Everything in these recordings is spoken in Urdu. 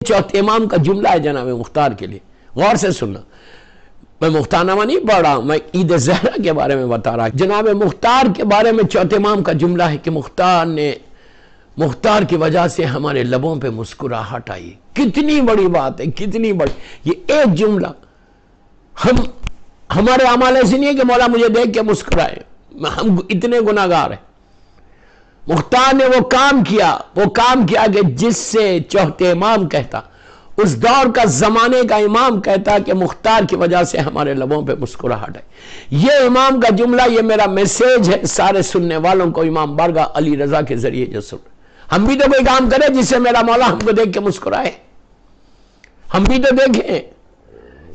چوتھے امام کا جملہ ہے جناب مختار کے لیے، غور سے سننا. میں مختار نامہ نہیں پڑھ رہا، میں عید زہرا کے بارے میں بتا رہا. جناب مختار کے بارے میں چوتھے امام کا جملہ ہے کہ مختار کی وجہ سے ہمارے لبوں پہ مسکراہٹ آئی. کتنی بڑی بات ہے، کتنی بڑی. یہ ایک جملہ. ہمارے اعمال ایسے نہیں ہے کہ مولا مجھے دیکھ کے مسکرائے، ہم اتنے گناہگار ہیں. مختار نے وہ کام کیا کہ جس سے چوتھے امام کہتا، اس دور کا زمانے کا امام کہتا کہ مختار کی وجہ سے ہمارے لبوں پہ مسکراہٹ ہے. یہ امام کا جملہ، یہ میرا میسیج ہے سارے سننے والوں کو، امام بارگاہ علی رضا کے ذریعے جو سن. ہم بھی تو کوئی کام کریں جس سے میرا مولا ہم کو دیکھ کے مسکرائے. ہم بھی تو دیکھیں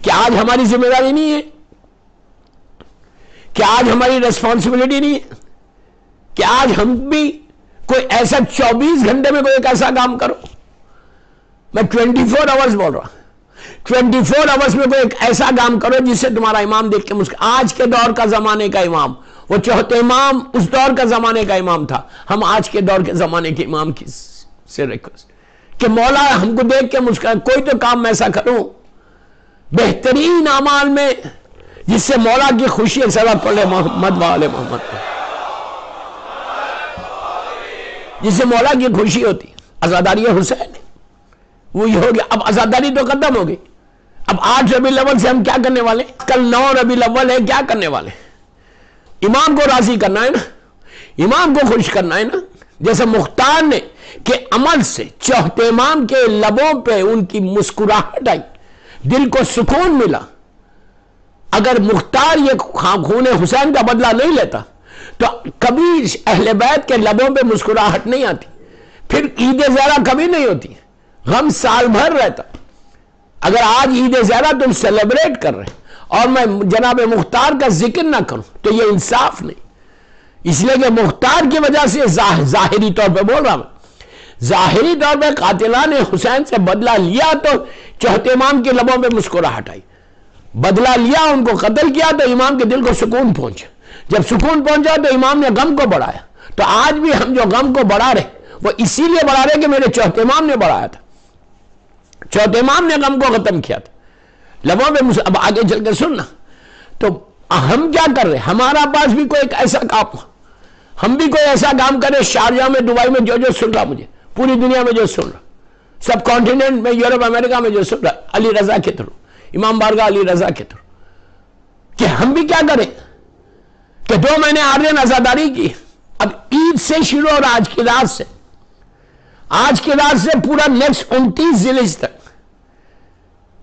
کہ آج ہماری ذمہ داری نہیں ہے، کہ آج ہماری ریسپانسبلٹی نہیں ہے کہ آج ہم بھی کوئی ایسا 24 گھنٹے میں کوئی ایک ایسا کام کرو. میں 24 آورز بول رہا ہوں، 24 آورز میں کوئی ایک ایسا کام کرو جس سے تمہارا امام دیکھ کے آج کے دور کا زمانے کا امام، وہ چوتھے امام اس دور کا زمانے کا امام تھا. ہم آج کے دور کے زمانے کے امام کی سے ریکویسٹ کہ مولا ہم کو دیکھ کے مسکرائے. کوئی تو کام میں ایسا کروں بہترین اعمال میں جس سے مولا کی خوشی ہے. سبب پڑھے محمد وآل محمد، جس سے مولا کی خوشی ہوتی. عزاداری حسین وہ یہ ہو گیا. اب عزاداری تو ختم ہو گئی. اب 8 ربیع الاول سے ہم کیا کرنے والے؟ کل 9 ربیع الاول ہے، کیا کرنے والے؟ امام کو راضی کرنا ہے نا، امام کو خوش کرنا ہے نا. جیسے مختار نے کہ عمل سے چوتھے امام کے لبوں پہ ان کی مسکراہٹ آئی، دل کو سکون ملا. اگر مختار یہ خون حسین کا بدلہ نہیں لیتا تو کبھی اہل بیت کے لبوں پہ مسکراہٹ نہیں آتی، پھر عید زہرا کبھی نہیں ہوتی، غم سال بھر رہتا. اگر آج عید زہرا تم سیلیبریٹ کر رہے اور میں جناب مختار کا ذکر نہ کروں تو یہ انصاف نہیں. اس لیے کہ مختار کی وجہ سے ظاہری طور پہ بول رہا ہوں، ظاہری طور پہ قاتلان حسین سے بدلہ لیا تو چوتھے امام کے لبوں پہ مسکراہٹ آئی. بدلہ لیا، ان کو قتل کیا تو امام کے دل کو سکون پہنچا. جب سکون پہنچا تو امام نے غم کو بڑھایا. تو آج بھی ہم جو غم کو بڑھا رہے وہ اسی لیے بڑھا رہے کہ میرے چوتھے امام نے بڑھایا تھا، چوتھے امام نے غم کو ختم کیا تھا. لبوں پہ اب آگے چل کے سننا. تو ہم کیا کر رہے؟ ہمارا پاس بھی کوئی ایک ایسا کام، ہم بھی کوئی ایسا کام کرے. شارجہ میں، دبئی میں جو سن رہا، مجھے پوری دنیا میں جو سن رہا، سب کانٹیننٹ میں، یورپ امریکہ میں جو سن رہا، علی رضا کے تھرو، امام بارگاہ علی رضا کے تھرو، کہ ہم بھی کیا کریں کہ 2 مہینے آرین عزاداری کی. اب عید سے شروع اور آج کی رات سے پورا نیکسٹ 29 ذی الحجہ تک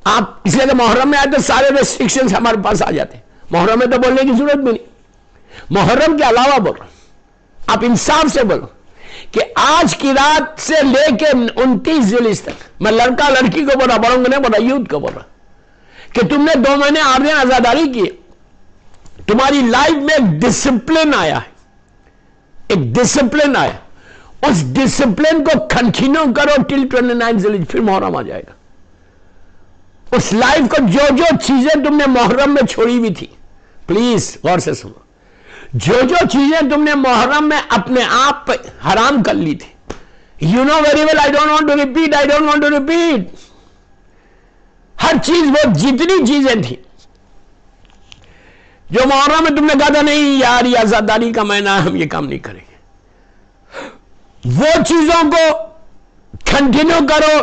آپ، اس لیے کہ محرم میں آئے تو سارے ریسٹرکشنز ہمارے پاس آ جاتے ہیں. محرم میں تو بولنے کی ضرورت بھی نہیں، محرم کے علاوہ بول رہا ہوں. آپ انصاف سے بولو کہ آج کی رات سے لے کے 29 ذی الحجہ تک، میں لڑکا لڑکی کو بول رہا، بڑوں کو نہیں بول رہا، یوتھ کو بول رہا، کہ تم نے 2 مہینے آرین عزاداری کی. تمہاری لائف میں ایک ڈسپلن آیا ہے، ایک ڈسپلن آیا. اس ڈسپلن کو کنٹینیو کرو ٹل 29 ذی الحجہ، پھر محرم آ جائے گا. اس لائف کو جو چیزیں تم نے محرم میں چھوڑی ہوئی تھی، پلیز غور سے سنو، جو چیزیں تم نے محرم میں اپنے آپ پہ حرام کر لی تھی. You know very well, I don't want to repeat. ہر چیز، وہ جتنی چیزیں تھیں جو محرم میں تم نے کہا تھا نہیں یار یہ عزاداری کا مہینہ ہم یہ کام نہیں کریں گے، وہ چیزوں کو کنٹینیو کرو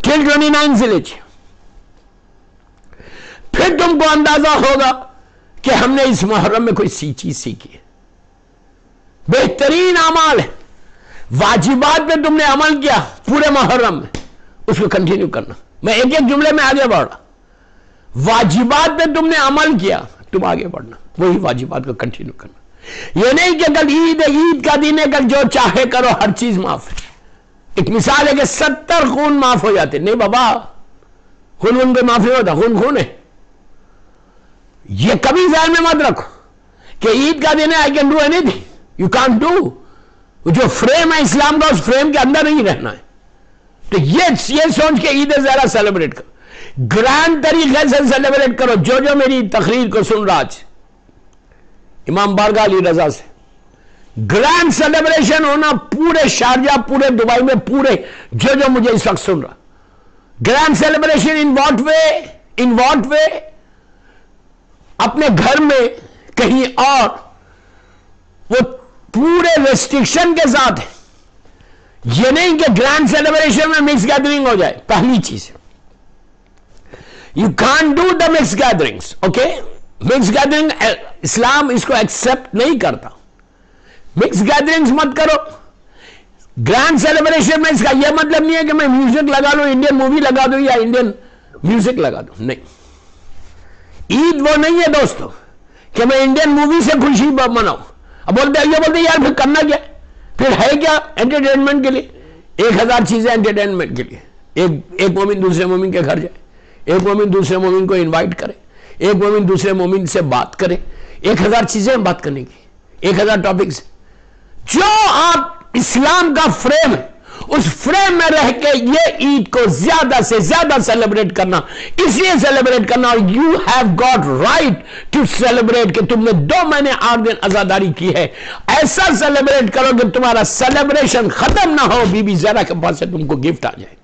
ٹل 29 ذی الحجہ. پھر تم کو اندازہ ہوگا کہ ہم نے اس محرم میں کوئی چیز سیکھی ہے. بہترین اعمال ہے، واجبات پہ تم نے عمل کیا پورے محرم میں، اس کو کنٹینیو کرنا. میں ایک جملے میں آگے بڑھ رہا، واجبات پہ تم نے عمل کیا، تم آگے بڑھنا، وہی واجبات کو کنٹینیو کرنا. یہ نہیں کہ کل عید ہے، عید کا دن ہے، کل جو چاہے کرو، ہر چیز معاف ہے. ایک مثال ہے کہ 70 خون معاف ہو جاتے. نہیں بابا، خون پہ معاف نہیں ہوتا، خون ہے. یہ کبھی ذہن میں مت رکھو کہ عید کا دن ہے I can do any thing, you can't do. جو فریم ہے اسلام کا، اس فریم کے اندر نہیں رہنا ہے. تو یہ سوچ کے عید زہرا سیلیبریٹ کرو، گرانڈ طریقے سے سیلیبریٹ کرو. جو میری تقریر کو سن رہا آج، امام بارگاہ علی رضا سے گرینڈ سیلیبریشن ہونا پورے شارجہ، پورے دبئی میں، پورے جو مجھے اس وقت سن رہا، گرینڈ سیلیبریشن ان واٹ وے؟ اپنے گھر میں کہیں اور وہ پورے ریسٹرکشن کے ساتھ ہے، یہ نہیں کہ گرینڈ سیلیبریشن میں مکس گیدرنگ ہو جائے. پہلی چیز you can't do the mix gatherings. Okay, mix gathering Islam اس کو ایکسپٹ نہیں کرتا. مکس گیدرنگز مت کرو. گرینڈ سیلیبریشن میں اس کا یہ مطلب نہیں ہے کہ میں میوزک لگا لوں، انڈین مووی لگا دوں یا انڈین میوزک لگا دوں. نہیں، عید وہ نہیں ہے دوستو کہ میں انڈین مووی سے خوشی مناؤں. اب یہ بولتے یار پھر کرنا کیا، پھر ہے کیا انٹرٹینمنٹ کے لیے؟ 1000 چیزیں انٹرٹینمنٹ کے لیے. ایک مومن دوسرے مومن کے گھر جائے، ایک مومن دوسرے مومن کو انوائٹ کرے، ایک مومن دوسرے مومن سے بات کرے. 1000 چیزیں بات کرنے کی، 1000 ٹاپکس. جو آپ اسلام کا فریم ہے اس فریم میں رہ کے یہ عید کو زیادہ سے زیادہ سیلیبریٹ کرنا، اس لیے سیلیبریٹ کرنا. اور you have got right to celebrate کہ تم نے 2 مہینے 8 دن عزاداری کی ہے. ایسا سیلیبریٹ کرو کہ تمہارا سیلیبریشن ختم نہ ہو، بی بی زہرا کے پاس سے تم کو گفٹ آ جائے.